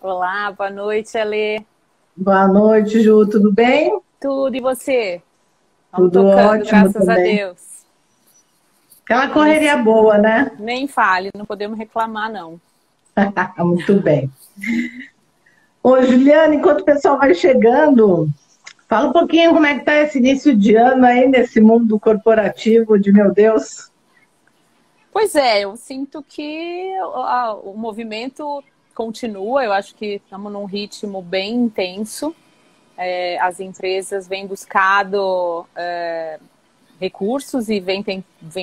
Olá, boa noite, Alê. Boa noite, Ju, tudo bem? Tudo, e você? Vamos Tudo tocando, ótimo graças a também. Deus. Aquela correria Isso, boa, né? nem fale, não podemos reclamar, não. Muito bem. Ô, Juliana, enquanto o pessoal vai chegando, fala um pouquinho como é que tá esse início de ano aí nesse mundo corporativo de meu Deus. Pois é, eu sinto que o movimento continua, eu acho que estamos num ritmo bem intenso. As empresas vêm buscado recursos e vem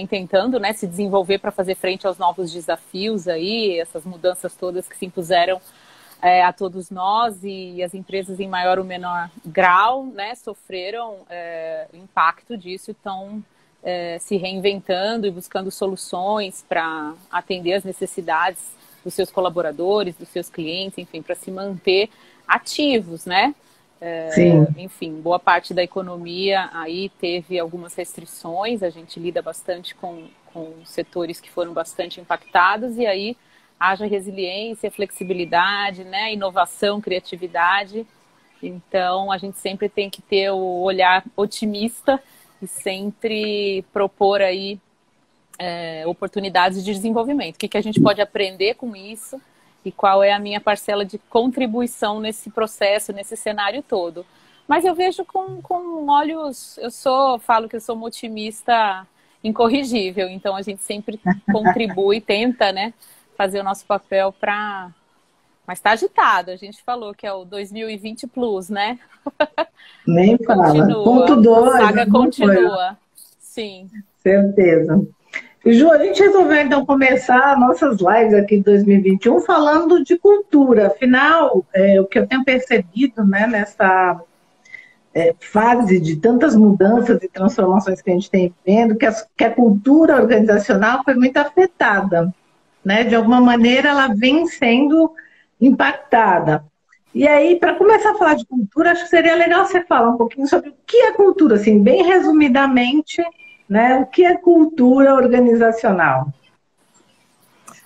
tentando, né, se desenvolver para fazer frente aos novos desafios aí, essas mudanças todas que se impuseram a todos nós, e as empresas em maior ou menor grau, né, sofreram o impacto disso, estão se reinventando e buscando soluções para atender as necessidades dos seus colaboradores, dos seus clientes, enfim, para se manter ativos, né? Sim, Enfim, boa parte da economia aí teve algumas restrições, a gente lida bastante com setores que foram bastante impactados, e aí haja resiliência, flexibilidade, né, inovação, criatividade. Então, a gente sempre tem que ter o olhar otimista e sempre propor aí oportunidades de desenvolvimento. O que a gente pode aprender com isso e qual é a minha parcela de contribuição nesse processo, nesse cenário todo. Mas eu vejo com olhos, falo que eu sou uma otimista incorrigível, então a gente sempre contribui, tenta, né, fazer o nosso papel para... Mas está agitado, a gente falou que é o 2020 plus, né? nem fala. Ponto Continua, a dois, saga mesma coisa, continua. Sim. certeza. Ju, a gente resolveu então começar nossas lives aqui de 2021 falando de cultura. Afinal, o que eu tenho percebido, né, nessa fase de tantas mudanças e transformações que a gente tem vendo, que a cultura organizacional foi muito afetada, né? De alguma maneira ela vem sendo impactada. E aí, para começar a falar de cultura, acho que seria legal você falar um pouquinho sobre o que é cultura, assim, bem resumidamente, né? O que é cultura organizacional?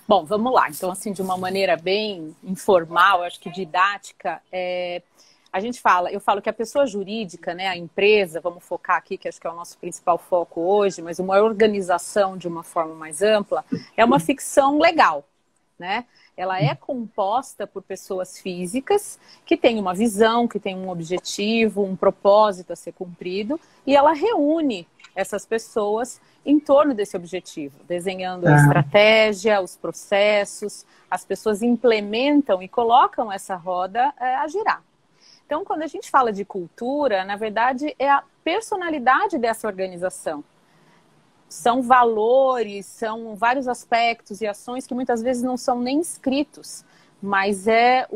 Bom, vamos lá. Então, assim, de uma maneira bem informal, acho que didática, a gente fala, eu falo que a pessoa jurídica, né, a empresa, vamos focar aqui, que acho que é o nosso principal foco hoje, mas uma organização de uma forma mais ampla, é uma ficção legal, né? Ela é composta por pessoas físicas que têm uma visão, que têm um objetivo, um propósito a ser cumprido, e ela reúne essas pessoas em torno desse objetivo, desenhando a Tá, estratégia, os processos, as pessoas implementam e colocam essa roda a girar. Então, quando a gente fala de cultura, na verdade, é a personalidade dessa organização. São valores, são vários aspectos e ações que muitas vezes não são nem escritos, mas é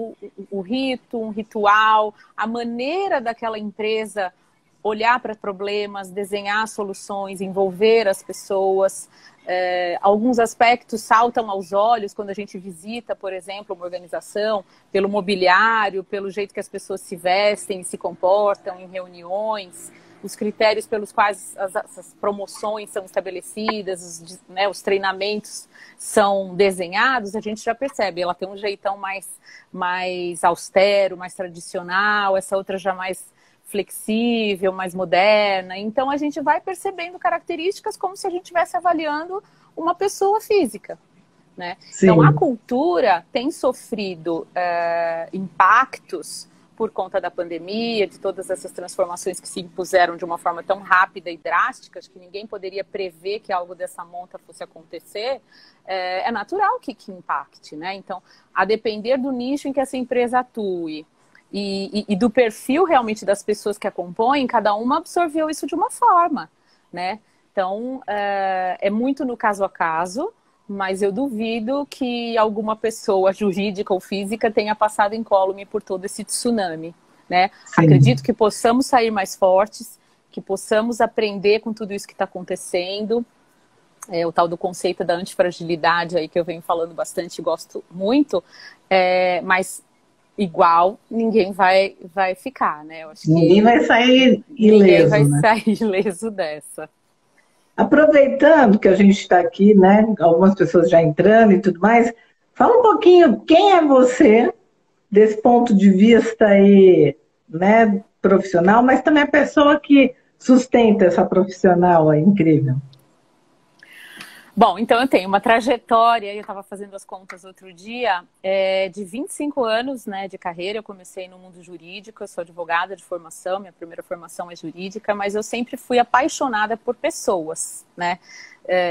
o rito, um ritual, a maneira daquela empresa olhar para problemas, desenhar soluções, envolver as pessoas. Alguns aspectos saltam aos olhos quando a gente visita, por exemplo, uma organização, pelo mobiliário, pelo jeito que as pessoas se vestem e se comportam em reuniões, os critérios pelos quais as promoções são estabelecidas, né, os treinamentos são desenhados, a gente já percebe, ela tem um jeitão mais austero, mais tradicional, essa outra já mais flexível, mais moderna. Então a gente vai percebendo características como se a gente estivesse avaliando uma pessoa física, né? Então a sim. cultura tem sofrido impactos por conta da pandemia, de todas essas transformações que se impuseram de uma forma tão rápida e drástica, que ninguém poderia prever que algo dessa monta fosse acontecer. É natural que impacte, né? Então, a depender do nicho em que essa empresa atue, e do perfil realmente das pessoas que a compõem, cada uma absorveu isso de uma forma, né? Então, é muito no caso a caso, mas eu duvido que alguma pessoa jurídica ou física tenha passado incólume por todo esse tsunami, né? Sim. Acredito que possamos sair mais fortes, que possamos aprender com tudo isso que está acontecendo. O tal do conceito da antifragilidade aí que eu venho falando bastante e gosto muito, mas igual ninguém vai ficar, né? Eu acho Ninguém que vai sair ninguém vai ileso, né? sair ileso dessa. Aproveitando que a gente está aqui, né? Algumas pessoas já entrando e tudo mais, fala um pouquinho quem é você, desse ponto de vista aí, né, profissional, mas também a pessoa que sustenta essa profissional aí, incrível. Bom, então eu tenho uma trajetória, eu estava fazendo as contas outro dia, de 25 anos, né, de carreira. Eu comecei no mundo jurídico, eu sou advogada de formação, minha primeira formação é jurídica, mas eu sempre fui apaixonada por pessoas, né?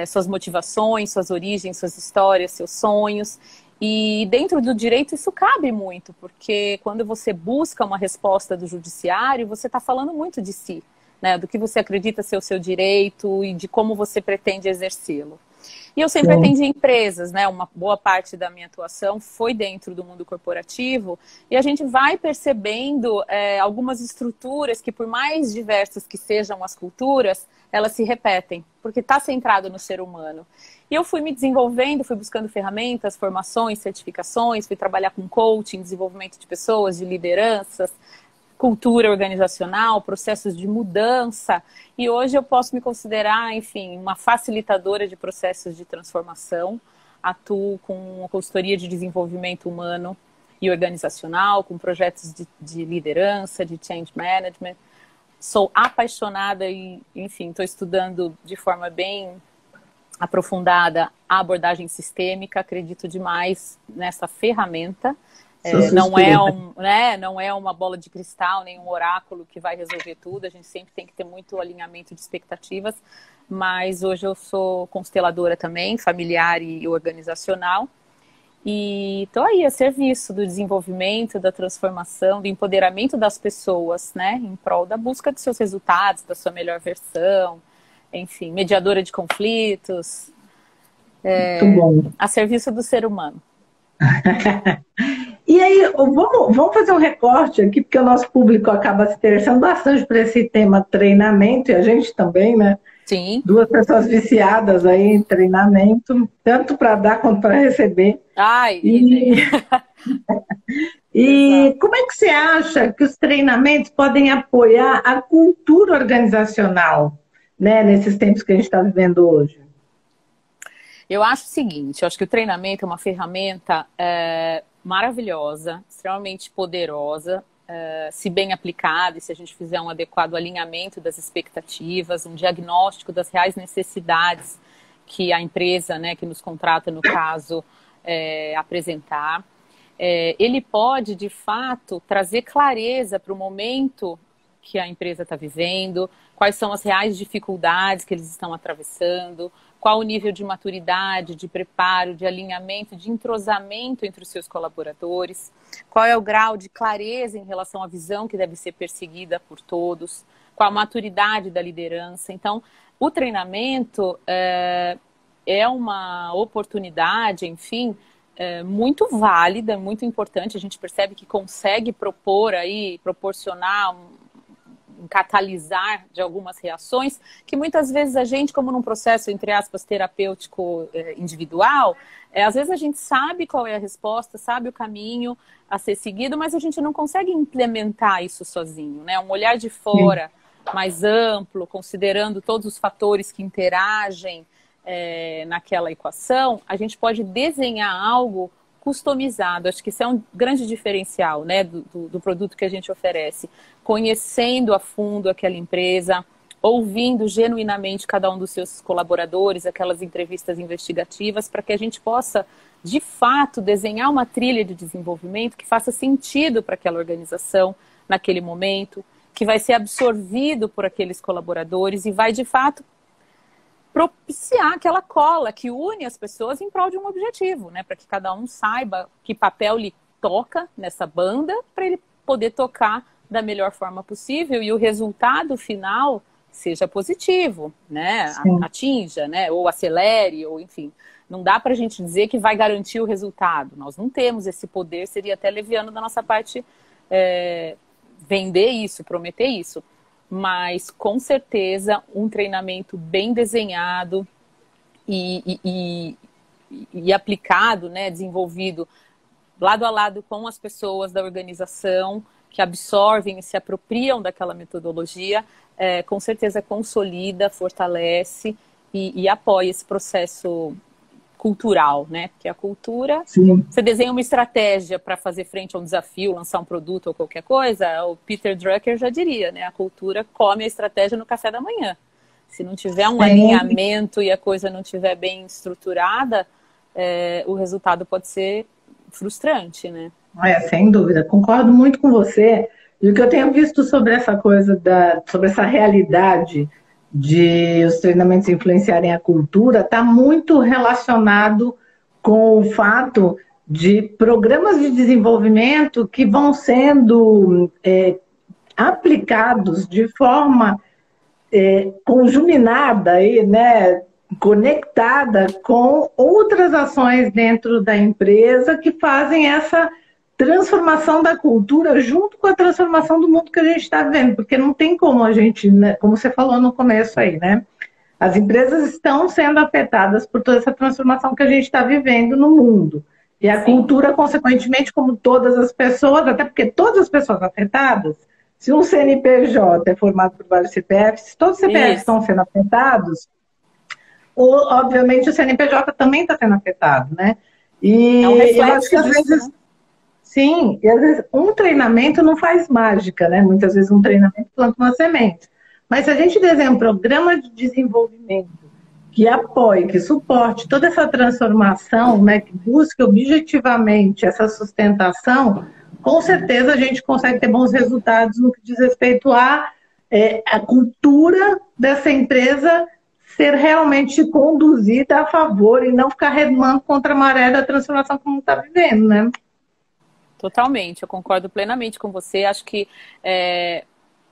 Suas motivações, suas origens, suas histórias, seus sonhos. E dentro do direito isso cabe muito, porque quando você busca uma resposta do judiciário, você está falando muito de si, né? Do que você acredita ser o seu direito e de como você pretende exercê-lo. E eu sempre atendi empresas, né? Uma boa parte da minha atuação foi dentro do mundo corporativo, e a gente vai percebendo algumas estruturas que, por mais diversas que sejam as culturas, elas se repetem, porque está centrado no ser humano. E eu fui me desenvolvendo, fui buscando ferramentas, formações, certificações, fui trabalhar com coaching, desenvolvimento de pessoas, de lideranças, cultura organizacional, processos de mudança, e hoje eu posso me considerar, enfim, uma facilitadora de processos de transformação. Atuo com consultoria de desenvolvimento humano e organizacional, com projetos de liderança, de change management. Sou apaixonada e, enfim, estou estudando de forma bem aprofundada a abordagem sistêmica, acredito demais nessa ferramenta. Não é uma bola de cristal, nem um oráculo que vai resolver tudo. A gente sempre tem que ter muito alinhamento de expectativas. Mas hoje eu sou consteladora também, familiar e organizacional. E estou aí a serviço do desenvolvimento, da transformação, do empoderamento das pessoas, né? Em prol da busca de seus resultados, da sua melhor versão. Enfim, mediadora de conflitos. Muito bom. A serviço do ser humano. E aí, vamos fazer um recorte aqui, porque o nosso público acaba se interessando bastante por esse tema treinamento, e a gente também, né? Sim. Duas pessoas viciadas aí em treinamento, tanto para dar quanto para receber. E como é que você acha que os treinamentos podem apoiar a cultura organizacional, né, nesses tempos que a gente está vivendo hoje? Eu acho o seguinte, eu acho que o treinamento é uma ferramenta maravilhosa, extremamente poderosa, se bem aplicada e se a gente fizer um adequado alinhamento das expectativas, um diagnóstico das reais necessidades que a empresa, né, que nos contrata, no caso, apresentar. Ele pode, de fato, trazer clareza para o momento que a empresa está vivendo, quais são as reais dificuldades que eles estão atravessando, qual o nível de maturidade, de preparo, de alinhamento, de entrosamento entre os seus colaboradores, qual é o grau de clareza em relação à visão que deve ser perseguida por todos, qual a maturidade da liderança. Então, o treinamento é uma oportunidade, enfim, muito válida, muito importante. A gente percebe que consegue proporcionar um catalisar de algumas reações que muitas vezes a gente, como num processo, entre aspas, terapêutico individual, às vezes a gente sabe qual é a resposta, sabe o caminho a ser seguido, mas a gente não consegue implementar isso sozinho, né? Um olhar de fora mais amplo, considerando todos os fatores que interagem naquela equação, a gente pode desenhar algo customizado. Acho que isso é um grande diferencial, né, do produto que a gente oferece. Conhecendo a fundo aquela empresa, ouvindo genuinamente cada um dos seus colaboradores, aquelas entrevistas investigativas, para que a gente possa, de fato, desenhar uma trilha de desenvolvimento que faça sentido para aquela organização naquele momento, que vai ser absorvido por aqueles colaboradores e vai, de fato, propiciar aquela cola que une as pessoas em prol de um objetivo, né? Para que cada um saiba que papel lhe toca nessa banda, para ele poder tocar da melhor forma possível e o resultado final seja positivo, né? Atinja, né? Ou acelere, ou enfim. Não dá para a gente dizer que vai garantir o resultado. Nós não temos esse poder, seria até leviano da nossa parte vender isso, prometer isso. Mas, com certeza, um treinamento bem desenhado e aplicado, né, desenvolvido lado a lado com as pessoas da organização que absorvem e se apropriam daquela metodologia, com certeza consolida, fortalece e apoia esse processo cultural, né? Porque a cultura, Sim. você desenha uma estratégia para fazer frente a um desafio, lançar um produto ou qualquer coisa, o Peter Drucker já diria, né? A cultura come a estratégia no café da manhã. Se não tiver um alinhamento e a coisa não tiver bem estruturada, o resultado pode ser frustrante, né? Sem dúvida, concordo muito com você. E o que eu tenho visto sobre essa coisa sobre essa realidade de os treinamentos influenciarem a cultura, está muito relacionado com o fato de programas de desenvolvimento que vão sendo aplicados de forma conjuminada aí, né, conectada com outras ações dentro da empresa que fazem essa transformação da cultura junto com a transformação do mundo que a gente está vivendo, porque não tem como a gente, né, como você falou no começo aí, né? As empresas estão sendo afetadas por toda essa transformação que a gente está vivendo no mundo. E a cultura, consequentemente, como todas as pessoas, até porque todas as pessoas afetadas, se um CNPJ é formado por vários CPFs, todos os CPFs estão sendo afetados, obviamente o CNPJ também está sendo afetado, né? E eu acho que às vezes... Né? Sim, e às vezes um treinamento não faz mágica, né? Muitas vezes um treinamento planta uma semente. Mas se a gente desenha um programa de desenvolvimento que apoie, que suporte toda essa transformação, né, que busque objetivamente essa sustentação, com certeza a gente consegue ter bons resultados no que diz respeito a cultura dessa empresa ser realmente conduzida a favor e não ficar remando contra a maré da transformação que o mundo está vivendo, né? Totalmente, eu concordo plenamente com você. Acho que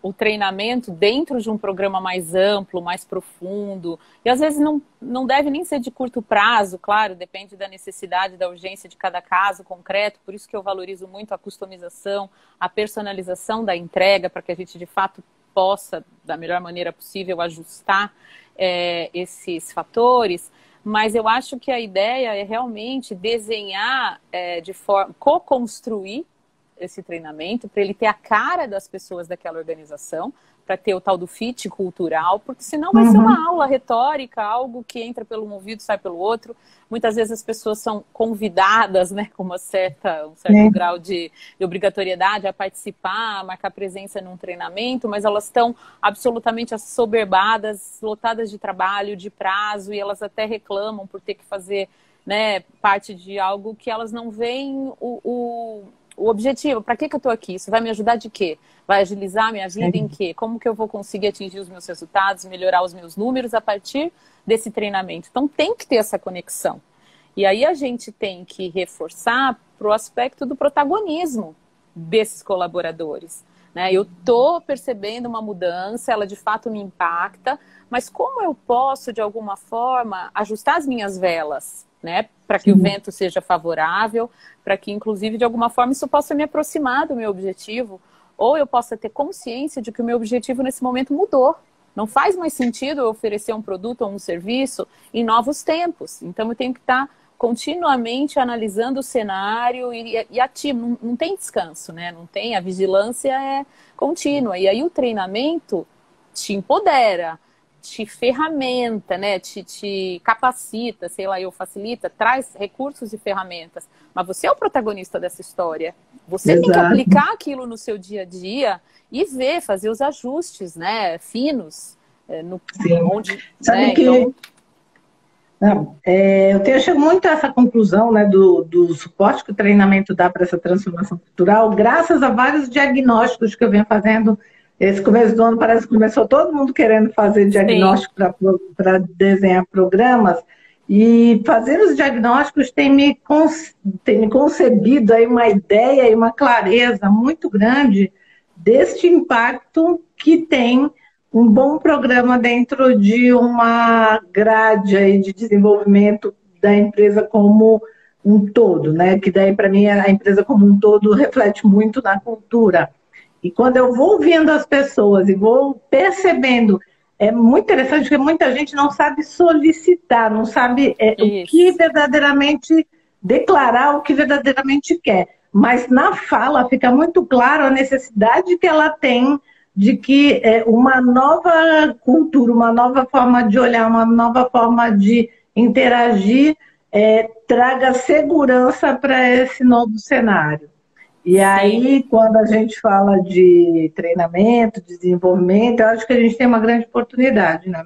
o treinamento dentro de um programa mais amplo, mais profundo, e às vezes não deve nem ser de curto prazo, claro, depende da necessidade, da urgência de cada caso concreto, por isso que eu valorizo muito a customização, a personalização da entrega, para que a gente de fato possa, da melhor maneira possível, ajustar esses fatores. Mas eu acho que a ideia é realmente desenhar de forma, co-construir esse treinamento para ele ter a cara das pessoas daquela organização, para ter o tal do fit cultural, porque senão vai ser uma aula retórica, algo que entra pelo um ouvido e sai pelo outro. Muitas vezes as pessoas são convidadas, né, com um certo grau de obrigatoriedade a participar, a marcar presença num treinamento, mas elas estão absolutamente assoberbadas, lotadas de trabalho, de prazo, e elas até reclamam por ter que fazer, né, parte de algo que elas não veem o objetivo. Para que eu estou aqui? Isso vai me ajudar de quê? Vai agilizar a minha vida em quê? Como que eu vou conseguir atingir os meus resultados, melhorar os meus números a partir desse treinamento? Então tem que ter essa conexão. E aí a gente tem que reforçar para o aspecto do protagonismo desses colaboradores, né? Eu estou percebendo uma mudança, ela de fato me impacta, mas como eu posso, de alguma forma, ajustar as minhas velas, né, para que o vento seja favorável, para que, inclusive, de alguma forma, isso possa me aproximar do meu objetivo, ou eu possa ter consciência de que o meu objetivo nesse momento mudou. Não faz mais sentido eu oferecer um produto ou um serviço em novos tempos. Então, eu tenho que estar continuamente analisando o cenário e ativo. Não tem descanso, né? Não tem, a vigilância é contínua. E aí o treinamento te empodera, te ferramenta, né? Te capacita, sei lá, facilita, traz recursos e ferramentas. Mas você é o protagonista dessa história. Você tem que aplicar aquilo no seu dia a dia e ver, fazer os ajustes, né, finos. Onde, sabe, né, que então... eu chego muito a essa conclusão, né, do suporte que o treinamento dá para essa transformação cultural, graças a vários diagnósticos que eu venho fazendo. Esse começo do ano parece que começou todo mundo querendo fazer diagnóstico para desenhar programas, e fazer os diagnósticos tem me concebido aí uma ideia e uma clareza muito grande deste impacto que tem um bom programa dentro de uma grade aí de desenvolvimento da empresa como um todo, né? Que daí, para mim, a empresa como um todo reflete muito na cultura. E quando eu vou ouvindo as pessoas e vou percebendo, é muito interessante porque muita gente não sabe solicitar, não sabe o que verdadeiramente declarar, o que verdadeiramente quer. Mas na fala fica muito claro a necessidade que ela tem de que uma nova cultura, uma nova forma de olhar, uma nova forma de interagir traga segurança para esse novo cenário. E Sim. aí, quando a gente fala de treinamento, desenvolvimento, eu acho que a gente tem uma grande oportunidade, né?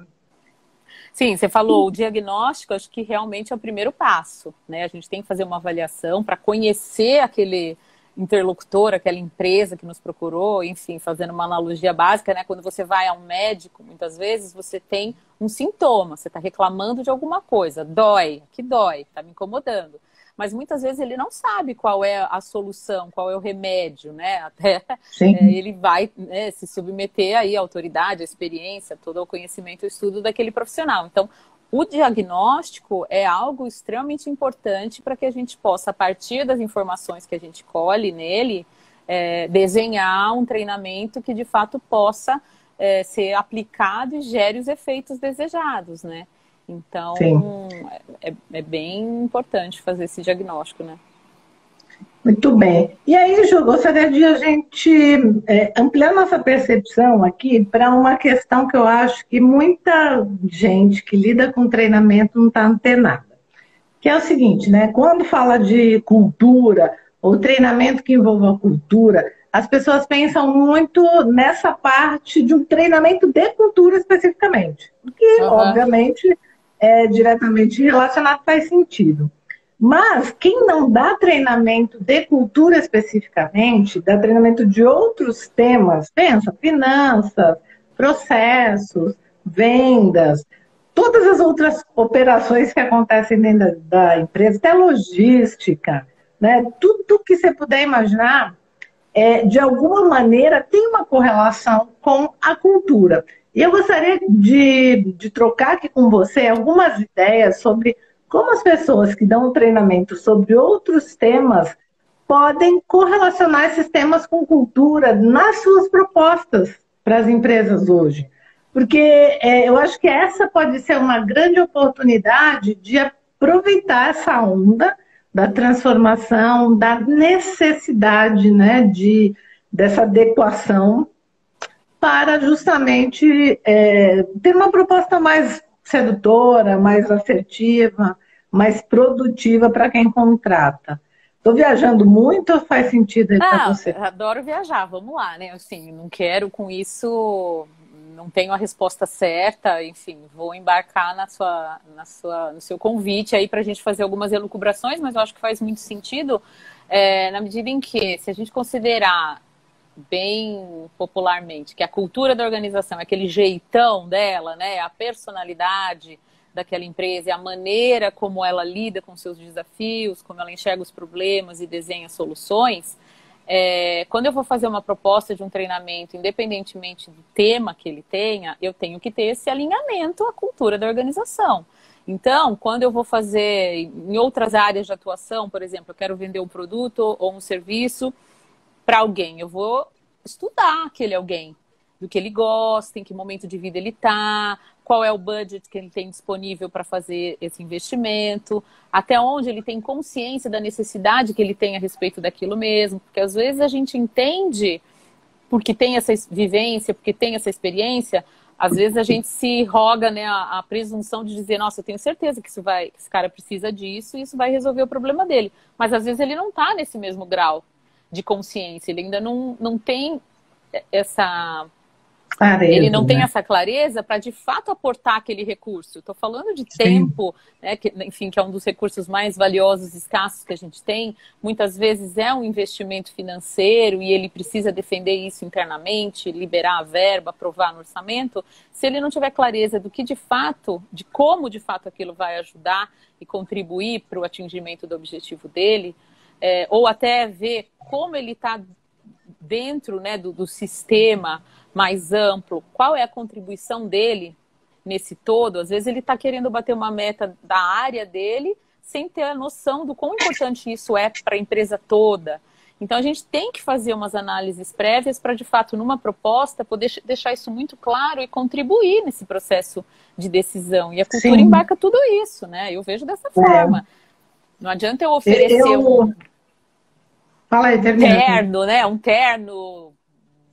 Sim, você falou, o diagnóstico acho que realmente é o primeiro passo, né? A gente tem que fazer uma avaliação para conhecer aquele interlocutor, aquela empresa que nos procurou, enfim, fazendo uma analogia básica, né? Quando você vai a um médico, muitas vezes você tem um sintoma, você está reclamando de alguma coisa, dói, que dói, está me incomodando. Mas muitas vezes ele não sabe qual é a solução, qual é o remédio, né? Até ele vai, né, se submeter aí à autoridade, à experiência, todo o conhecimento, o estudo daquele profissional. Então, o diagnóstico é algo extremamente importante para que a gente possa, a partir das informações que a gente colhe nele, desenhar um treinamento que de fato possa ser aplicado e gere os efeitos desejados, né? Então, é bem importante fazer esse diagnóstico, né? Muito bem. E aí, Ju, gostaria de a gente ampliar nossa percepção aqui para uma questão que eu acho que muita gente que lida com treinamento não está antenada. Que é o seguinte, né? Quando fala de cultura ou treinamento que envolva cultura, as pessoas pensam muito nessa parte de um treinamento de cultura especificamente. Que, obviamente, é diretamente relacionado, faz sentido. Mas quem não dá treinamento de cultura especificamente, dá treinamento de outros temas, pensa, finanças, processos, vendas, todas as outras operações que acontecem dentro da empresa, até logística, né? Tudo que você puder imaginar, de alguma maneira tem uma correlação com a cultura. E eu gostaria de trocar aqui com você algumas ideias sobre como as pessoas que dão treinamento sobre outros temas podem correlacionar esses temas com cultura nas suas propostas para as empresas hoje. Porque eu acho que essa pode ser uma grande oportunidade de aproveitar essa onda da transformação, da necessidade, né, dessa adequação para justamente ter uma proposta mais sedutora, mais assertiva, mais produtiva para quem contrata. Estou viajando muito ou faz sentido aí para você? Eu adoro viajar, vamos lá, né? Assim, não quero com isso, não tenho a resposta certa, enfim, vou embarcar no seu convite aí para a gente fazer algumas elucubrações, mas eu acho que faz muito sentido, na medida em que, se a gente considerar bem popularmente, que a cultura da organização é aquele jeitão dela, né? A personalidade daquela empresa, a maneira como ela lida com seus desafios, como ela enxerga os problemas e desenha soluções. Quando eu vou fazer uma proposta de um treinamento, independentemente do tema que ele tenha, eu tenho que ter esse alinhamento à cultura da organização. Então, quando eu vou fazer em outras áreas de atuação, por exemplo, eu quero vender um produto ou um serviço para alguém, eu vou estudar aquele alguém, do que ele gosta, em que momento de vida ele está, qual é o budget que ele tem disponível para fazer esse investimento, até onde ele tem consciência da necessidade que ele tem a respeito daquilo mesmo, porque às vezes a gente entende, porque tem essa vivência, porque tem essa experiência, às vezes a gente se roga, né, a presunção de dizer, nossa, eu tenho certeza que esse cara precisa disso e isso vai resolver o problema dele, mas às vezes ele não está nesse mesmo grau de consciência, ele ainda não tem essa... Ele não tem essa clareza para de fato aportar aquele recurso. Estou falando de tempo, né, que, enfim, que é um dos recursos mais valiosos e escassos que a gente tem. Muitas vezes é um investimento financeiro e ele precisa defender isso internamente, liberar a verba, aprovar no orçamento. Se ele não tiver clareza do que de fato, de como de fato aquilo vai ajudar e contribuir para o atingimento do objetivo dele, ou até ver como ele está dentro, né, do sistema mais amplo, qual é a contribuição dele nesse todo. Às vezes ele está querendo bater uma meta da área dele sem ter a noção do quão importante isso é para a empresa toda. Então a gente tem que fazer umas análises prévias para, de fato, numa proposta, poder deixar isso muito claro e contribuir nesse processo de decisão. E a cultura embarca tudo isso, né? Eu vejo dessa forma. Não adianta eu oferecer Fala aí, terno, né? Um terno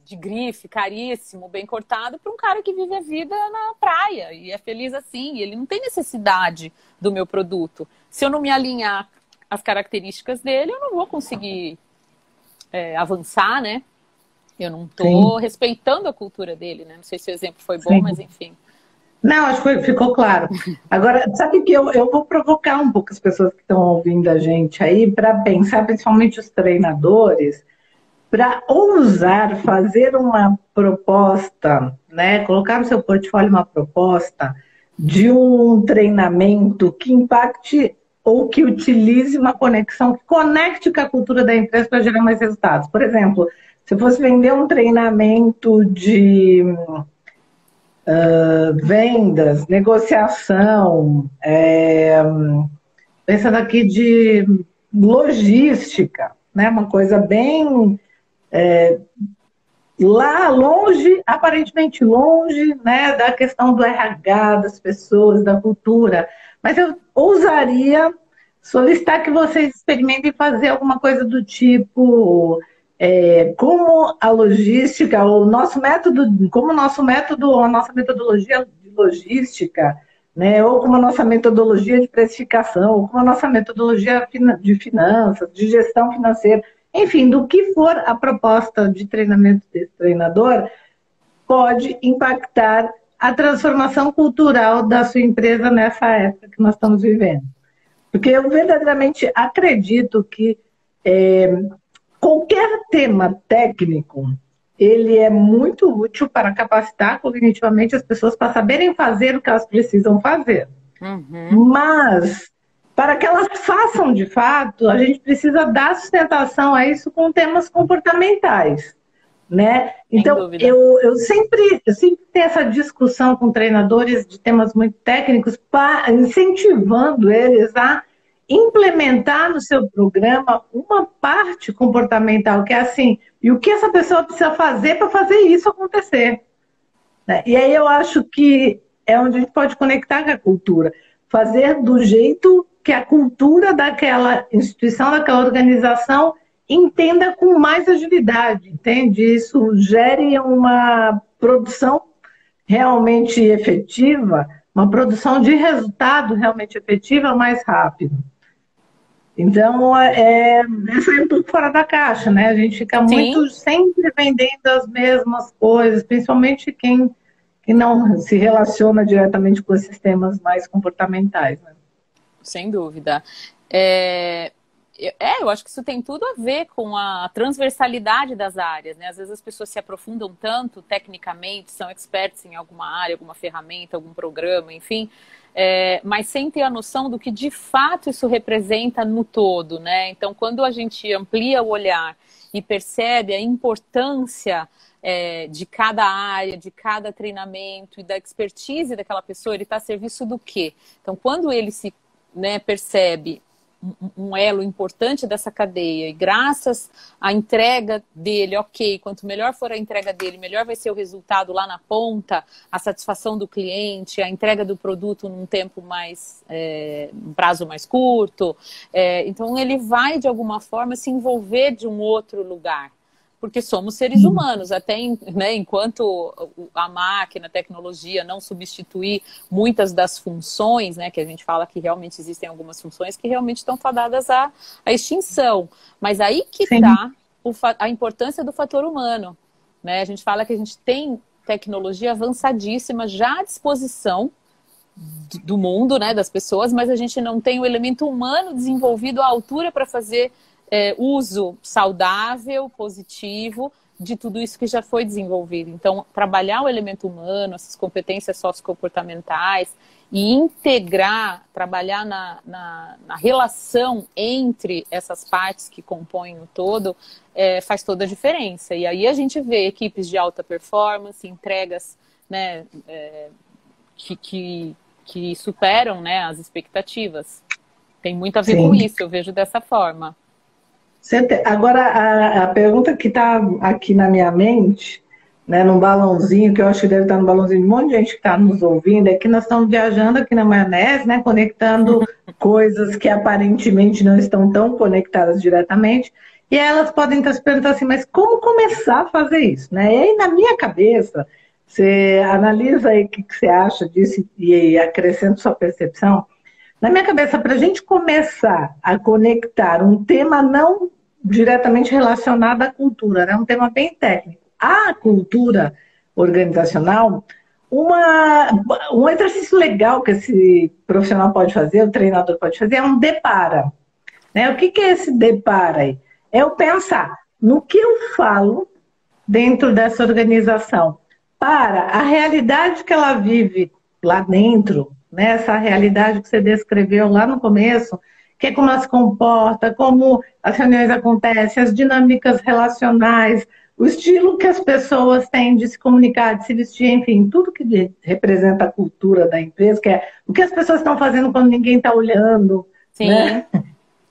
de grife, caríssimo, bem cortado, para um cara que vive a vida na praia e é feliz assim, e ele não tem necessidade do meu produto. Se eu não me alinhar às características dele, eu não vou conseguir avançar, né? Eu não estou respeitando a cultura dele, né? Não sei se o exemplo foi bom, mas enfim. Não, acho que ficou claro. Agora, sabe que eu vou provocar um pouco as pessoas que estão ouvindo a gente aí para pensar, principalmente os treinadores, para ousar fazer uma proposta, né? Colocar no seu portfólio uma proposta de um treinamento que impacte ou que utilize uma conexão, que conecte com a cultura da empresa para gerar mais resultados. Por exemplo, se eu fosse vender um treinamento de vendas, negociação, pensando aqui de logística, né? Uma coisa bem lá longe, aparentemente longe, né, da questão do RH, das pessoas, da cultura. Mas eu ousaria solicitar que vocês experimentem fazer alguma coisa do tipo como a logística, o nosso método, como o nosso método, a nossa metodologia de logística, né, ou como a nossa metodologia de precificação, ou como a nossa metodologia de finanças, de gestão financeira, enfim, do que for a proposta de treinamento desse treinador, pode impactar a transformação cultural da sua empresa nessa época que nós estamos vivendo. Porque eu verdadeiramente acredito que qualquer tema técnico, ele é muito útil para capacitar cognitivamente as pessoas para saberem fazer o que elas precisam fazer. Mas, para que elas façam de fato, a gente precisa dar sustentação a isso com temas comportamentais, né? Então, eu sempre tenho essa discussão com treinadores de temas muito técnicos, incentivando eles a implementar no seu programa uma parte comportamental, que é assim, e o que essa pessoa precisa fazer para fazer isso acontecer, né? E aí eu acho que é onde a gente pode conectar com a cultura, fazer do jeito que a cultura daquela instituição, daquela organização entenda com mais agilidade, entende? Isso gere uma produção realmente efetiva, uma produção de resultado realmente efetiva mais rápido. Então, essa é um pouco fora da caixa, né? A gente fica muito sempre vendendo as mesmas coisas, principalmente quem não se relaciona diretamente com esses temas mais comportamentais, né? Sem dúvida. Eu acho que isso tem tudo a ver com a transversalidade das áreas, né? Às vezes as pessoas se aprofundam tanto tecnicamente, são experts em alguma área, alguma ferramenta, algum programa, enfim, mas sem ter a noção do que de fato isso representa no todo, né? Então, quando a gente amplia o olhar e percebe a importância de cada área, de cada treinamento e da expertise daquela pessoa, ele está a serviço do quê? Então, quando ele se percebe um elo importante dessa cadeia e graças à entrega dele, quanto melhor for a entrega dele, melhor vai ser o resultado lá na ponta, a satisfação do cliente, a entrega do produto num tempo mais, um prazo mais curto. Então ele vai de alguma forma se envolver de um outro lugar. Porque somos seres humanos, até enquanto a máquina, a tecnologia não substituir muitas das funções, né, que a gente fala que realmente existem algumas funções que realmente estão fadadas à extinção. Mas aí que está a importância do fator humano, né? A gente fala que a gente tem tecnologia avançadíssima já à disposição do mundo, né, das pessoas, mas a gente não tem o elemento humano desenvolvido à altura para fazer uso saudável, positivo de tudo isso que já foi desenvolvido. Então, trabalhar o elemento humano, essas competências sociocomportamentais e integrar, trabalhar na relação entre essas partes que compõem o todo, faz toda a diferença. E aí a gente vê equipes de alta performance, entregas, né, que superam, né, as expectativas. Tem muito a ver com isso, eu vejo dessa forma. Agora, a pergunta que está aqui na minha mente, né, num balãozinho, que eu acho que deve estar no balãozinho de um monte de gente que está nos ouvindo, é que nós estamos viajando aqui na maionese, né, conectando coisas que aparentemente não estão tão conectadas diretamente, e aí elas podem estar se perguntando assim, mas como começar a fazer isso? Né? E aí, na minha cabeça, você analisa aí o que você acha disso e acrescenta sua percepção. Na minha cabeça, para a gente começar a conectar um tema não diretamente relacionado à cultura, né? Um tema bem técnico, à cultura organizacional, um exercício legal que esse profissional pode fazer, o treinador pode fazer, é um depara. Né? O que é esse depara aí? É eu pensar no que eu falo dentro dessa organização para a realidade que ela vive lá dentro, né? Essa realidade que você descreveu lá no começo, que é como ela se comporta, como as reuniões acontecem, as dinâmicas relacionais, o estilo que as pessoas têm de se comunicar, de se vestir, enfim, tudo que representa a cultura da empresa, que é o que as pessoas estão fazendo quando ninguém está olhando, Sim. né?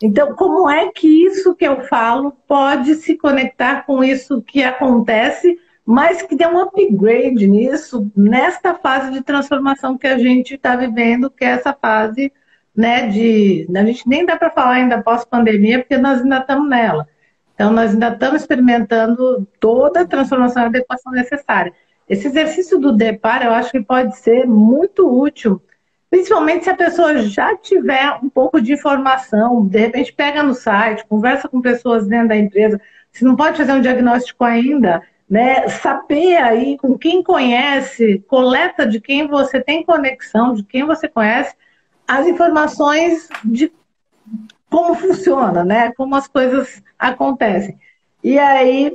Então, como é que isso que eu falo pode se conectar com isso que acontece, mas que dê um upgrade nisso, nesta fase de transformação que a gente está vivendo, que é essa fase, né, a gente nem dá para falar ainda pós-pandemia, porque nós ainda estamos nela. Então, nós ainda estamos experimentando toda a transformação e adequação necessária. Esse exercício do deparo, eu acho que pode ser muito útil, principalmente se a pessoa já tiver um pouco de informação, de repente pega no site, conversa com pessoas dentro da empresa, se não pode fazer um diagnóstico ainda, né, sapeia aí com quem conhece, coleta de quem você tem conexão, de quem você conhece, as informações de como funciona, né, como as coisas acontecem. E aí,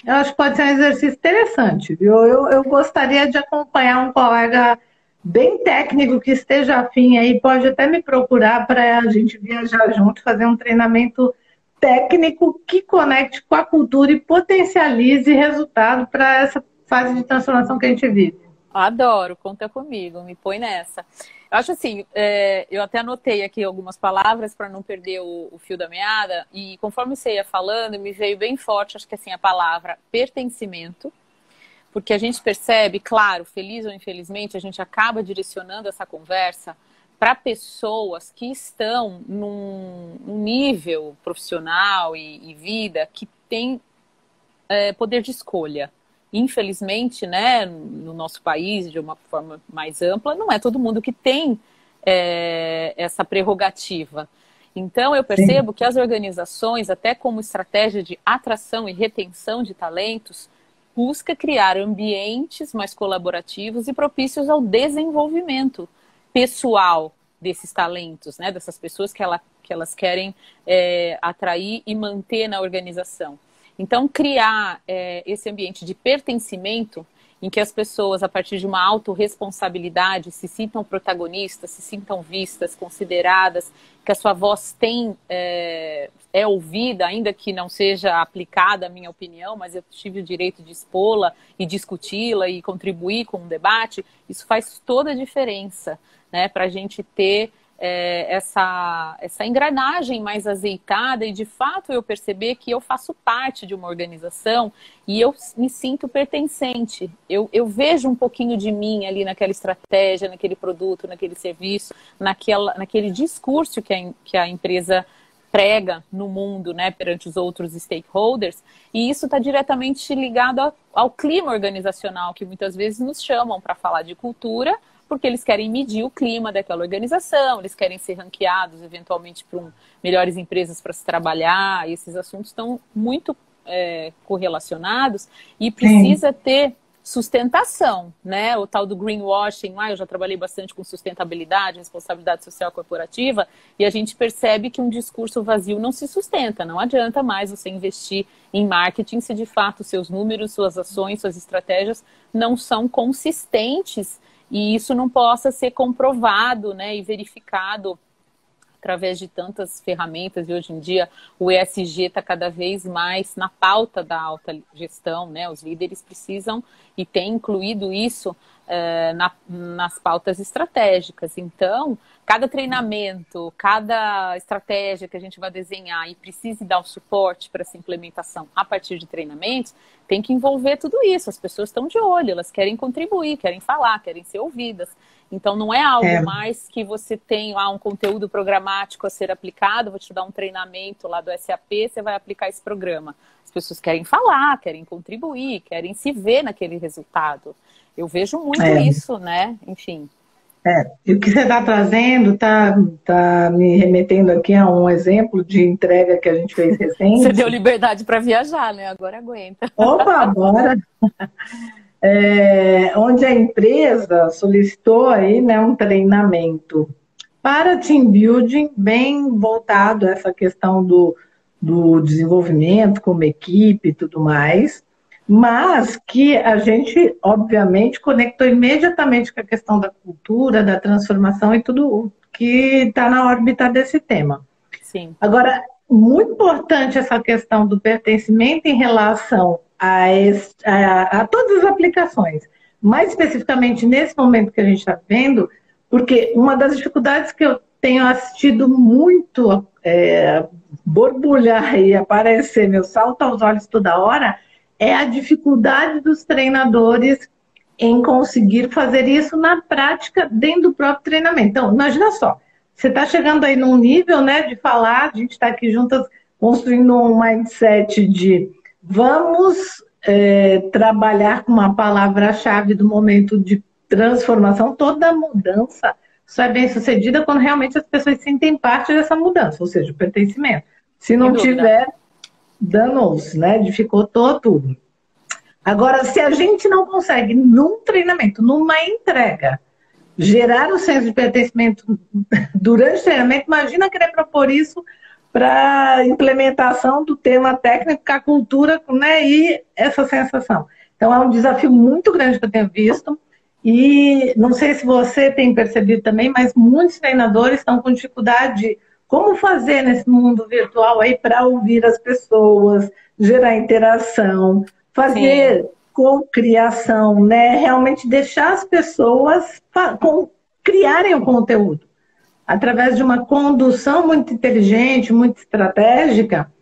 eu acho que pode ser um exercício interessante, viu? Eu gostaria de acompanhar um colega bem técnico que esteja afim aí, pode até me procurar para a gente viajar junto, fazer um treinamento técnico que conecte com a cultura e potencialize resultado para essa fase de transformação que a gente vive. Adoro, conta comigo, me põe nessa. Eu acho assim, eu até anotei aqui algumas palavras para não perder o fio da meada, e conforme você ia falando, me veio bem forte, acho que assim, a palavra pertencimento, porque a gente percebe, claro, feliz ou infelizmente, a gente acaba direcionando essa conversa para pessoas que estão num nível profissional e vida que tem poder de escolha. Infelizmente, né, no nosso país, de uma forma mais ampla, não é todo mundo que tem essa prerrogativa. Então, eu percebo que as organizações, até como estratégia de atração e retenção de talentos, busca criar ambientes mais colaborativos e propícios ao desenvolvimento pessoal desses talentos, né, dessas pessoas que elas querem atrair e manter na organização. Então, criar esse ambiente de pertencimento em que as pessoas, a partir de uma autorresponsabilidade, se sintam protagonistas, se sintam vistas, consideradas, que a sua voz é ouvida, ainda que não seja aplicada a minha opinião, mas eu tive o direito de expô-la e discuti-la e contribuir com o debate, isso faz toda a diferença, né, para a gente ter essa engrenagem mais azeitada e, de fato, eu perceber que eu faço parte de uma organização e eu me sinto pertencente. Eu vejo um pouquinho de mim ali naquela estratégia, naquele produto, naquele serviço, naquele discurso que a empresa prega no mundo, né, perante os outros stakeholders, e isso está diretamente ligado ao clima organizacional, que muitas vezes nos chamam para falar de cultura, porque eles querem medir o clima daquela organização, eles querem ser ranqueados, eventualmente, para melhores empresas para se trabalhar, e esses assuntos estão muito correlacionados, e precisa ter sustentação, né? O tal do greenwashing, eu já trabalhei bastante com sustentabilidade, responsabilidade social corporativa, e a gente percebe que um discurso vazio não se sustenta, não adianta mais você investir em marketing se de fato seus números, suas ações, suas estratégias não são consistentes e isso não possa ser comprovado, né, e verificado através de tantas ferramentas, e hoje em dia o ESG está cada vez mais na pauta da alta gestão, né? Os líderes precisam e têm incluído isso nas pautas estratégicas. Então, cada treinamento, cada estratégia que a gente vai desenhar e precise dar o suporte para essa implementação a partir de treinamentos, tem que envolver tudo isso. As pessoas estão de olho, elas querem contribuir, querem falar, querem ser ouvidas. Então, não é algo mais que você tem lá um conteúdo programático a ser aplicado, vou te dar um treinamento lá do SAP, você vai aplicar esse programa. As pessoas querem falar, querem contribuir, querem se ver naquele resultado. Eu vejo muito isso, né? Enfim. E o que você está trazendo tá me remetendo aqui a um exemplo de entrega que a gente fez Você deu recente. liberdade para viajar, né? Agora aguenta. Opa, bora! Onde a empresa solicitou aí, né, um treinamento para team building, bem voltado a essa questão do desenvolvimento como equipe e tudo mais, mas que a gente, obviamente, conectou imediatamente com a questão da cultura, da transformação e tudo o que está na órbita desse tema. Sim. Agora, muito importante essa questão do pertencimento em relação a todas as aplicações, mais especificamente nesse momento que a gente está vendo, porque uma das dificuldades que eu tenho assistido muito borbulhar e aparecer, meu salto aos olhos toda hora, é a dificuldade dos treinadores em conseguir fazer isso na prática dentro do próprio treinamento. Então, imagina só, você está chegando aí num nível, né, de falar, a gente está aqui juntas construindo um mindset de vamos trabalhar com uma palavra-chave do momento de transformação. Toda mudança só é bem sucedida quando realmente as pessoas sentem parte dessa mudança, ou seja, o pertencimento. Se não tiver, danou-se, né? Dificultou tudo. Agora, se a gente não consegue, num treinamento, numa entrega, gerar o senso de pertencimento durante o treinamento, imagina querer propor isso para a implementação do tema técnico, a cultura, né, e essa sensação. Então, é um desafio muito grande que eu tenho visto, e não sei se você tem percebido também, mas muitos treinadores estão com dificuldade de como fazer nesse mundo virtual aí para ouvir as pessoas, gerar interação, fazer cocriação, né? Realmente deixar as pessoas criarem o conteúdo. Através de uma condução muito inteligente, muito estratégica,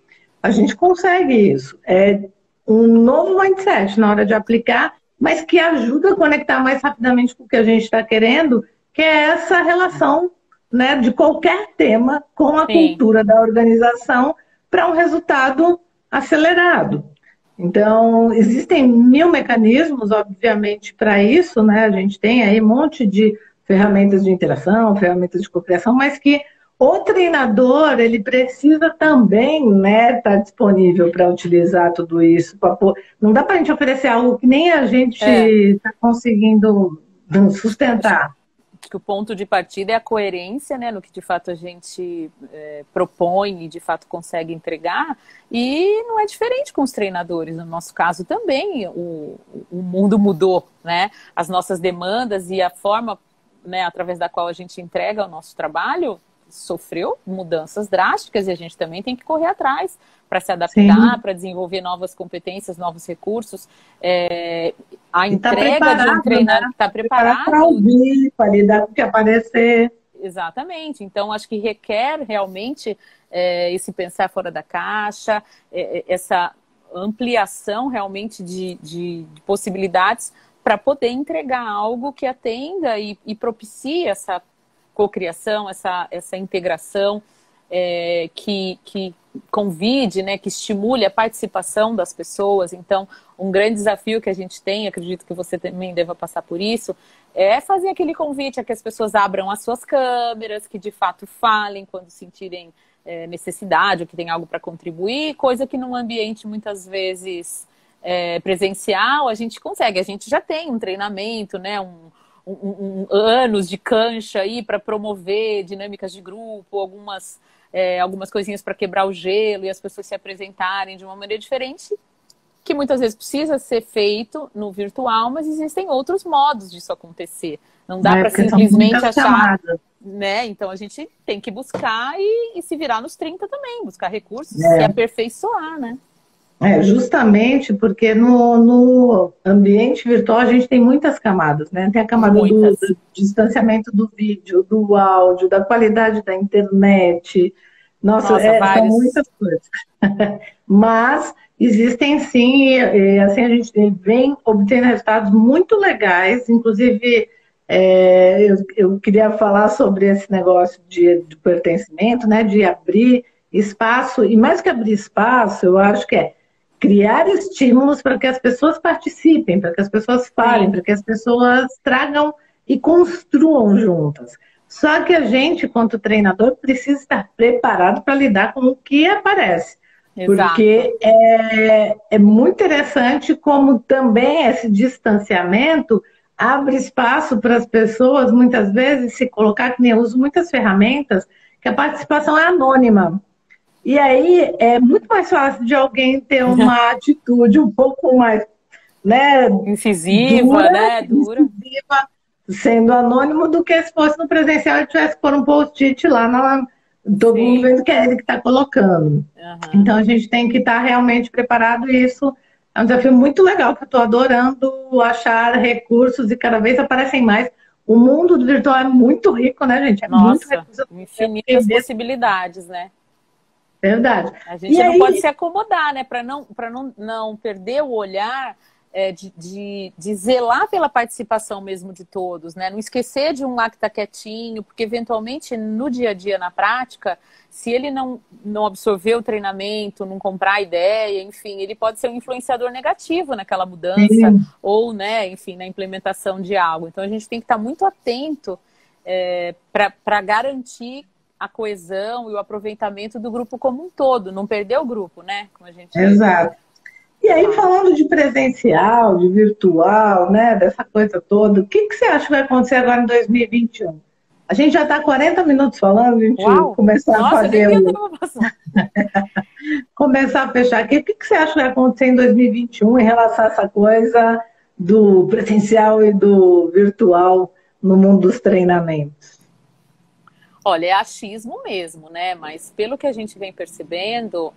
a gente consegue isso. É um novo mindset na hora de aplicar, mas que ajuda a conectar mais rapidamente com o que a gente está querendo, que é essa relação, né, de qualquer tema com a cultura da organização para um resultado acelerado. Então, existem 1000 mecanismos, obviamente, para isso, né? A gente tem aí um monte de ferramentas de interação, ferramentas de cocriação, mas que o treinador, ele precisa também, né, estar disponível para utilizar tudo isso. Não dá para a gente oferecer algo que nem a gente está conseguindo sustentar. Acho que o ponto de partida é a coerência, né, no que de fato a gente propõe e de fato consegue entregar, e não é diferente com os treinadores. No nosso caso também, o mundo mudou, né? As nossas demandas e a forma, né, através da qual a gente entrega o nosso trabalho sofreu mudanças drásticas, e a gente também tem que correr atrás para se adaptar, para desenvolver novas competências, novos recursos. A entrega de um treinador está preparado para ouvir, para lidar com o que aparecer. Exatamente. Então, acho que requer realmente esse pensar fora da caixa, essa ampliação realmente de possibilidades para poder entregar algo que atenda e propicie essa cocriação, essa integração, que convide, né, que estimule a participação das pessoas. Então, um grande desafio que a gente tem, acredito que você também deva passar por isso, é fazer aquele convite a que as pessoas abram as suas câmeras, que de fato falem quando sentirem necessidade ou que tem algo para contribuir, coisa que num ambiente muitas vezes presencial a gente consegue. A gente já tem um treinamento, né, anos de cancha aí para promover dinâmicas de grupo, algumas coisinhas para quebrar o gelo e as pessoas se apresentarem de uma maneira diferente, que muitas vezes precisa ser feito no virtual, mas existem outros modos disso acontecer. Não dá para simplesmente achar, né? Então a gente tem que buscar e se virar nos 30 também, buscar recursos, se aperfeiçoar, né? Justamente porque no ambiente virtual a gente tem muitas camadas, né? Tem a camada do distanciamento do vídeo, do áudio, da qualidade da internet. Nossa, são muitas coisas. Mas existem sim, assim, a gente vem obtendo resultados muito legais, inclusive eu queria falar sobre esse negócio de pertencimento, né? De abrir espaço, e mais que abrir espaço, eu acho que criar estímulos para que as pessoas participem, para que as pessoas falem, para que as pessoas tragam e construam juntas. Só que a gente, quanto treinador, precisa estar preparado para lidar com o que aparece. Exato. Porque é muito interessante como também esse distanciamento abre espaço para as pessoas, muitas vezes, se colocar, que nem eu uso muitas ferramentas, que a participação é anônima. E aí é muito mais fácil de alguém ter uma atitude um pouco mais, né, Incisiva, dura, né? Dura. incisiva, sendo anônimo, do que se fosse no presencial e tivesse por um post-it lá, todo Sim. mundo vendo que é ele que está colocando. Uhum. Então a gente tem que estar realmente preparado, e isso é um desafio muito legal, que eu estou adorando achar recursos e cada vez aparecem mais. O mundo do virtual é muito rico, né, gente? É muito recurso. Infinitas possibilidades, né? Verdade. A gente não pode se acomodar, né? Para não perder o olhar de zelar pela participação mesmo de todos, né? Não esquecer de um lá que está quietinho, porque eventualmente no dia a dia, na prática, se ele não absorver o treinamento, não comprar a ideia, enfim, ele pode ser um influenciador negativo naquela mudança. Sim. Ou, né, enfim, na implementação de algo. Então a gente tem que estar muito atento para garantir a coesão e o aproveitamento do grupo como um todo, não perder o grupo, né? Como a gente... Exato. E aí, falando de presencial, de virtual, né, dessa coisa toda, o que você acha que vai acontecer agora em 2021? A gente já está 40 minutos falando, a gente começar a fazer... começar a fechar aqui. O que você acha que vai acontecer em 2021 em relação a essa coisa do presencial e do virtual no mundo dos treinamentos? Olha, é achismo mesmo, né? Mas pelo que a gente vem percebendo,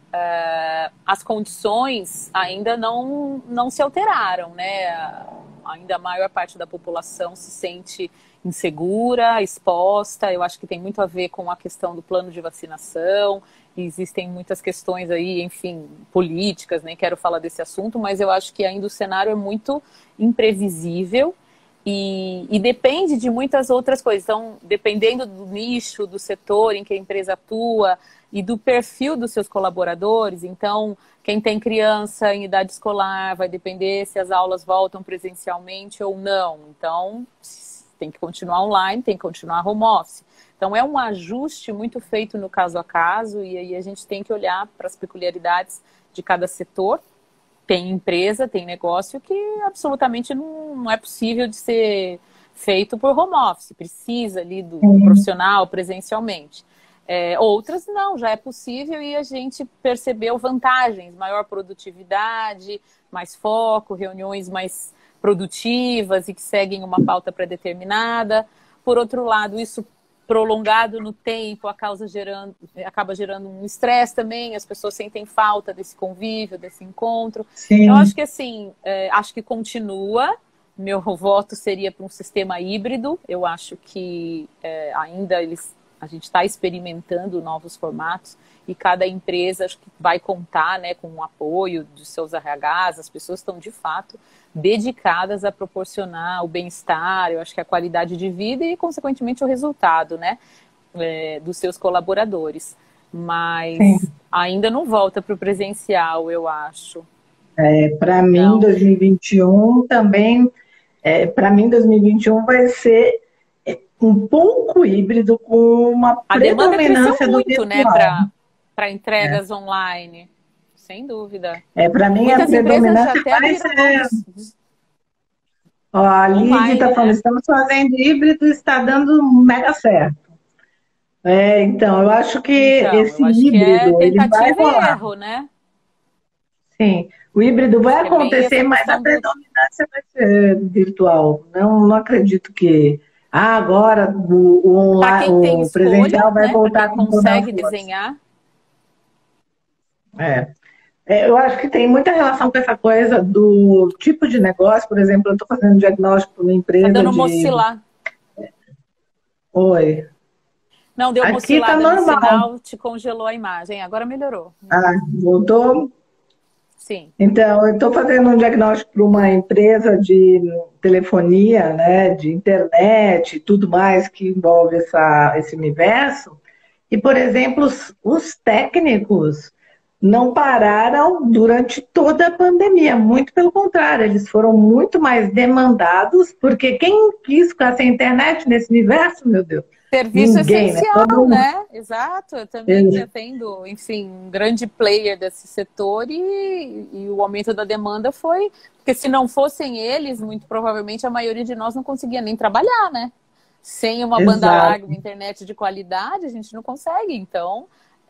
as condições ainda não se alteraram, né? Ainda a maior parte da população se sente insegura, exposta. Eu acho que tem muito a ver com a questão do plano de vacinação. Existem muitas questões aí, enfim, políticas, nem quero falar desse assunto, mas eu acho que ainda o cenário é muito imprevisível. E depende de muitas outras coisas. Então, dependendo do nicho, do setor em que a empresa atua e do perfil dos seus colaboradores. Então, quem tem criança em idade escolar vai depender se as aulas voltam presencialmente ou não. Então, tem que continuar online, tem que continuar home office. Então, é um ajuste muito feito no caso a caso, e aí a gente tem que olhar para as peculiaridades de cada setor. Tem empresa, tem negócio que absolutamente não é possível de ser feito por home office. Precisa ali do profissional presencialmente. Outras não, já é possível, e a gente percebeu vantagens. Maior produtividade, mais foco, reuniões mais produtivas e que seguem uma pauta pré-determinada. Por outro lado, isso prolongado no tempo acaba gerando um estresse também, as pessoas sentem falta desse convívio, desse encontro. Sim. Eu acho que assim, acho que continua, meu voto seria para um sistema híbrido. Eu acho que ainda a gente está experimentando novos formatos, e cada empresa acho que vai contar, né, com o apoio dos seus RHs. As pessoas estão de fato dedicadas a proporcionar o bem-estar, eu acho que a qualidade de vida e, consequentemente, o resultado, né, dos seus colaboradores. Mas Sim. ainda não volta para o presencial, eu acho. Para mim, 2021 também, para mim, 2021 vai ser um pouco híbrido, com uma predominância do virtual. A demanda cresceu muito, né, para entregas online. Sem dúvida. Para mim, muitas a predominância vai ser... A Lídia está falando, estamos fazendo híbrido, está dando mega certo. Então, eu acho que esse híbrido ele vai rolar. Erro, né? Sim, o híbrido vai acontecer, mas a predominância vai ser virtual. Não acredito que agora o online, o presencial vai voltar com toda a força. Consegue desenhar. Eu acho que tem muita relação com essa coisa do tipo de negócio. Por exemplo, eu estou fazendo diagnóstico para uma empresa. Está dando uma oscilar. Oi. Não, deu uma oscilada no sinal, te congelou a imagem. Agora melhorou. Voltou? Sim. Então, eu estou fazendo um diagnóstico para uma empresa de telefonia, né, de internet e tudo mais que envolve esse universo. E, por exemplo, os técnicos não pararam durante toda a pandemia, muito pelo contrário, eles foram muito mais demandados, porque quem quis ficar sem internet nesse universo, meu Deus? Serviço Ninguém, né? essencial, Todo mundo. né? Exato. Eu também atendo, enfim, um grande player desse setor e o aumento da demanda foi... Porque se não fossem eles, muito provavelmente a maioria de nós não conseguia nem trabalhar, né? Sem uma banda Exato. larga, uma internet de qualidade, a gente não consegue. Então,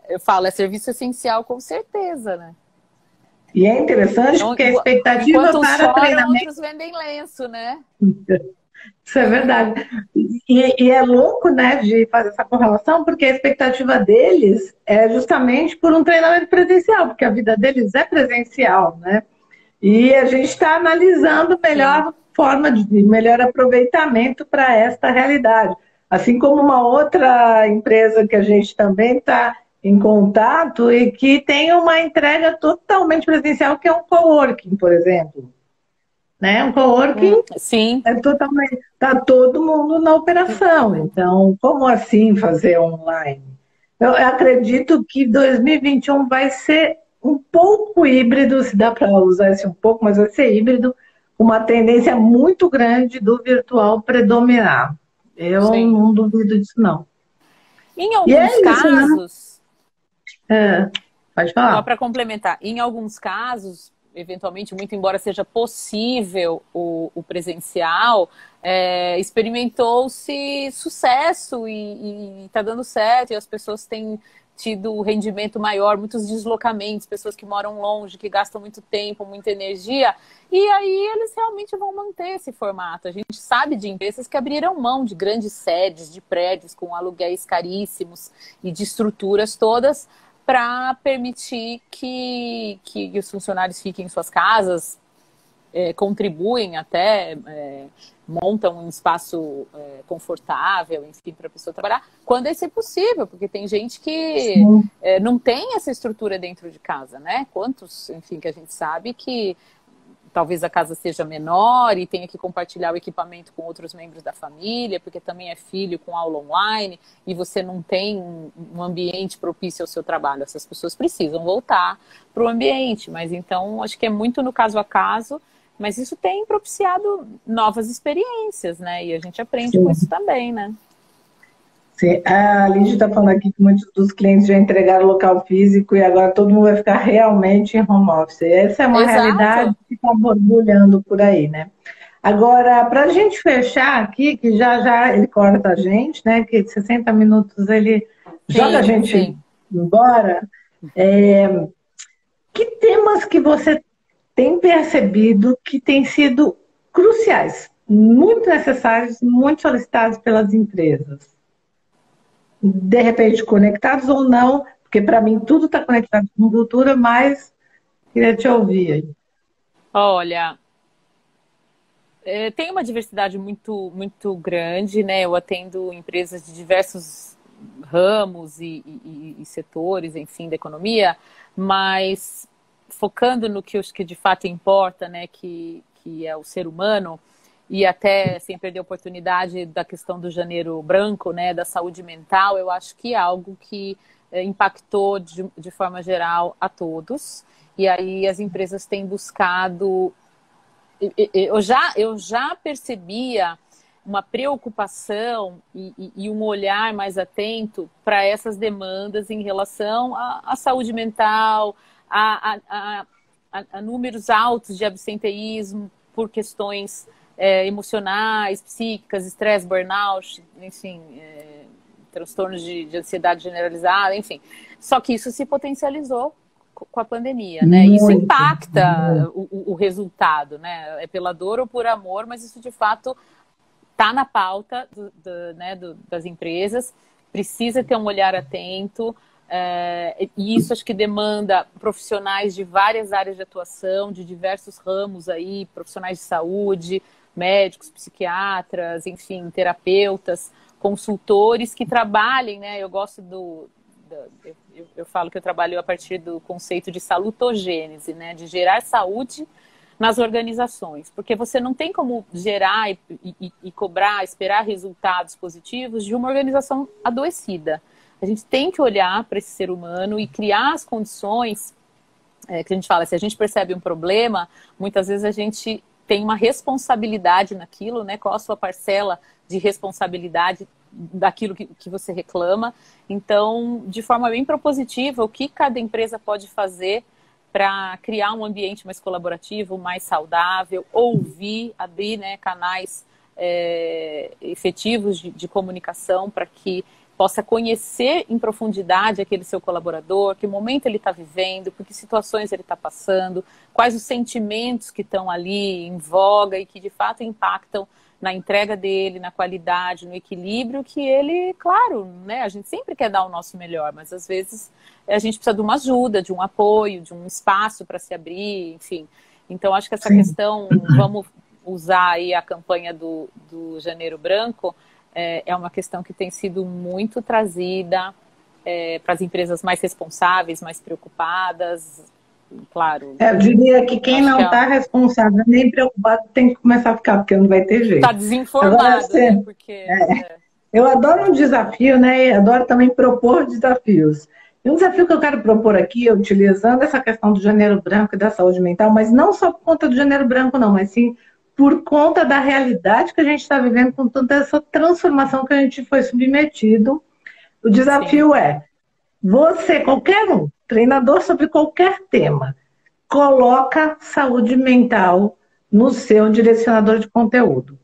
eu falo, é serviço essencial com certeza, né? E é interessante Então, porque a expectativa enquanto uns para choram, treinamento. outros vendem lenço, né? Isso é verdade. E é louco, né, de fazer essa correlação, porque a expectativa deles é justamente por um treinamento presencial, porque a vida deles é presencial, né? E a gente está analisando Sim. melhor forma de melhor aproveitamento para esta realidade. Assim como uma outra empresa que a gente também está em contato e que tem uma entrega totalmente presencial, que é um coworking, por exemplo. Né? Um coworking Sim. é totalmente. Está todo mundo na operação. Então, como assim fazer online? Eu acredito que 2021 vai ser um pouco híbrido, se dá para usar esse um pouco, mas vai ser híbrido, uma tendência muito grande do virtual predominar. Eu Sim. não duvido disso, não. Em E alguns é isso, né? casos, É, pode só falar. para complementar, em alguns casos, eventualmente, muito embora seja possível o presencial, experimentou-se sucesso e está dando certo, e as pessoas têm tido rendimento maior, muitos deslocamentos, pessoas que moram longe, que gastam muito tempo, muita energia, e aí eles realmente vão manter esse formato. A gente sabe de empresas que abriram mão de grandes sedes, de prédios com aluguéis caríssimos e de estruturas todas para permitir que os funcionários fiquem em suas casas, contribuem até, montam um espaço confortável, enfim, para a pessoa trabalhar, quando isso é possível, porque tem gente que Sim. não tem essa estrutura dentro de casa, né? Quantos, enfim, que a gente sabe que talvez a casa seja menor e tenha que compartilhar o equipamento com outros membros da família, porque também é filho com aula online e você não tem um ambiente propício ao seu trabalho. Essas pessoas precisam voltar para o ambiente, mas então acho que é muito no caso a caso, mas isso tem propiciado novas experiências, né? E a gente aprende com isso Sim. também, né? Sim, a Lígia está falando aqui que muitos dos clientes já entregaram local físico e agora todo mundo vai ficar realmente em home office. Essa é uma realidade Exato. que está borbulhando por aí, né? Agora, para a gente fechar aqui, que já já ele corta a gente, né? Que de 60 minutos ele joga a Sim, gente sim. embora. Que temas que você tem percebido que têm sido cruciais, muito necessários, muito solicitados pelas empresas? De repente conectados ou não, porque para mim tudo está conectado com cultura, mas queria te ouvir aí. Olha, tem uma diversidade muito, muito grande, né? Eu atendo empresas de diversos ramos e setores, enfim, da economia, mas focando no que eu acho que de fato importa, né? Que é o ser humano, e até sem perder a oportunidade da questão do janeiro branco, né? Da saúde mental, eu acho que é algo que impactou de forma geral a todos. E aí as empresas têm buscado eu já percebia uma preocupação e um olhar mais atento para essas demandas em relação à saúde mental, a números altos de absenteísmo por questões emocionais, psíquicas, estresse, burnout, enfim, transtornos de ansiedade generalizada, enfim. Só que isso se potencializou com a pandemia, né? Isso Muito, impacta muito. o resultado, né? É pela dor ou por amor, mas isso de fato está na pauta né, das empresas. Precisa ter um olhar atento. E isso acho que demanda profissionais de várias áreas de atuação, de diversos ramos aí, profissionais de saúde, médicos, psiquiatras, enfim, terapeutas, consultores que trabalhem, né? Eu gosto eu falo que eu trabalho a partir do conceito de salutogênese, né? De gerar saúde nas organizações, porque você não tem como gerar e cobrar, esperar resultados positivos de uma organização adoecida. A gente tem que olhar para esse ser humano e criar as condições que a gente fala, se a gente percebe um problema, muitas vezes a gente tem uma responsabilidade naquilo, né? Qual a sua parcela de responsabilidade daquilo que você reclama. Então, de forma bem propositiva, o que cada empresa pode fazer para criar um ambiente mais colaborativo, mais saudável, ouvir, abrir, né, canais efetivos de comunicação para que possa conhecer em profundidade aquele seu colaborador, que momento ele está vivendo, por que situações ele está passando, quais os sentimentos que estão ali em voga e que de fato impactam na entrega dele, na qualidade, no equilíbrio, que ele, claro, né, a gente sempre quer dar o nosso melhor, mas às vezes a gente precisa de uma ajuda, de um apoio, de um espaço para se abrir, enfim. Então, acho que essa questão, vamos usar aí a campanha do Janeiro Branco, é uma questão que tem sido muito trazida para as empresas mais responsáveis, mais preocupadas, claro. Eu diria que quem não está responsável nem preocupado tem que começar a ficar, porque não vai ter jeito. Está desinformado, agora, né? Porque, eu adoro um desafio, né? E adoro também propor desafios. E um desafio que eu quero propor aqui, utilizando essa questão do Janeiro Branco e da saúde mental, mas não só por conta do Janeiro Branco, não, mas sim por conta da realidade que a gente está vivendo, com toda essa transformação que a gente foi submetido. O desafio é, você, qualquer um, treinador sobre qualquer tema, coloca saúde mental no seu direcionador de conteúdo.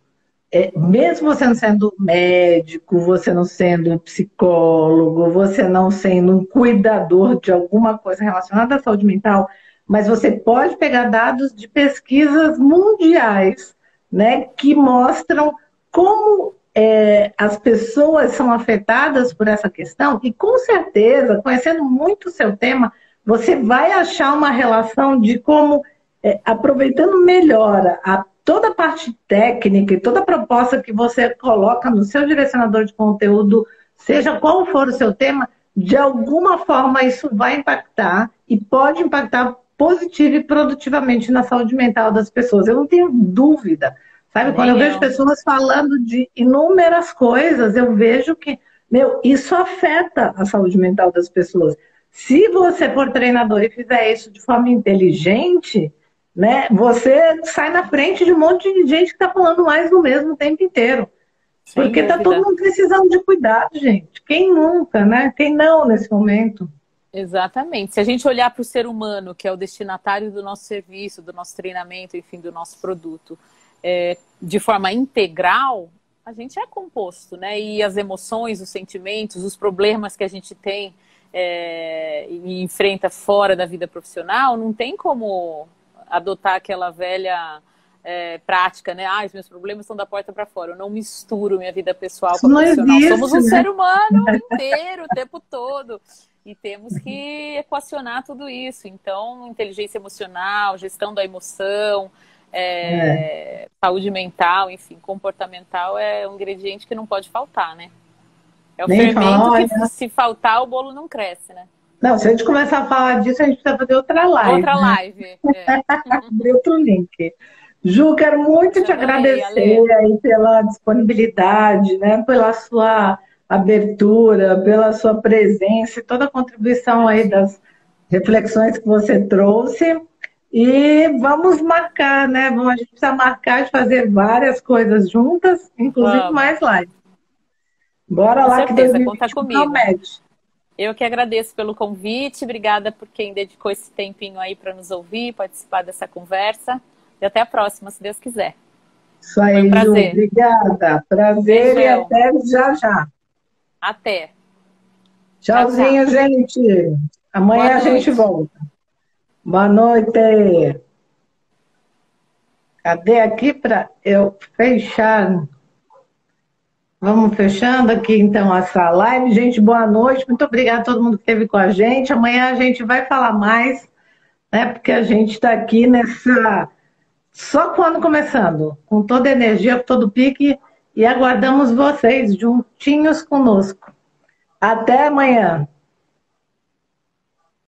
Mesmo você não sendo médico, você não sendo psicólogo, você não sendo um cuidador de alguma coisa relacionada à saúde mental, mas você pode pegar dados de pesquisas mundiais, né, que mostram como as pessoas são afetadas por essa questão, e com certeza, conhecendo muito o seu tema, você vai achar uma relação de como, aproveitando melhor toda a parte técnica e toda a proposta que você coloca no seu direcionador de conteúdo, seja qual for o seu tema, de alguma forma isso vai impactar e pode impactar positivo e produtivamente na saúde mental das pessoas. Eu não tenho dúvida. Sabe, quando eu vejo pessoas falando de inúmeras coisas, eu vejo que, isso afeta a saúde mental das pessoas. Se você for treinador e fizer isso de forma inteligente, né, você sai na frente de um monte de gente que está falando mais do mesmo o tempo inteiro. Sem porque está dúvida. todo mundo precisando de cuidado, gente. Quem nunca, né? Quem não nesse momento? Exatamente. Se a gente olhar para o ser humano, que é o destinatário do nosso serviço, do nosso treinamento, enfim, do nosso produto, de forma integral, a gente é composto, né? E as emoções, os sentimentos, os problemas que a gente tem e enfrenta fora da vida profissional, não tem como adotar aquela velha prática, né? Os meus problemas estão da porta para fora. Eu não misturo minha vida pessoal com a profissional. Existe, somos um né? ser humano inteiro, o tempo todo. E temos que equacionar tudo isso. Então, inteligência emocional, gestão da emoção, saúde mental, enfim, comportamental é um ingrediente que não pode faltar, né? É o fermento que, se faltar, o bolo não cresce, né? Não, se a gente começar a falar disso, a gente precisa fazer outra live. Outra live. Abrir outro link. Ju, quero muito te agradecer aí pela disponibilidade, né? Pela sua abertura, pela sua presença e toda a contribuição aí das reflexões que você trouxe. E vamos marcar, né? A gente precisa marcar de fazer várias coisas juntas, inclusive mais live. Bora lá, que 2020 conta comigo. promete. Eu que agradeço pelo convite, obrigada por quem dedicou esse tempinho aí para nos ouvir, participar dessa conversa. E até a próxima, se Deus quiser. Isso aí, foi um prazer. Ju, obrigada. Prazer. Beijão. E até já. Até. Tchauzinho, tchau. Gente. Amanhã a gente volta. Boa noite. Cadê aqui para eu fechar? Vamos fechando aqui, então, essa live. Gente, boa noite. Muito obrigada a todo mundo que esteve com a gente. Amanhã a gente vai falar mais, né? Porque a gente está aqui nessa... Só quando começando, com toda a energia, com todo o pique, e aguardamos vocês juntinhos conosco. Até amanhã.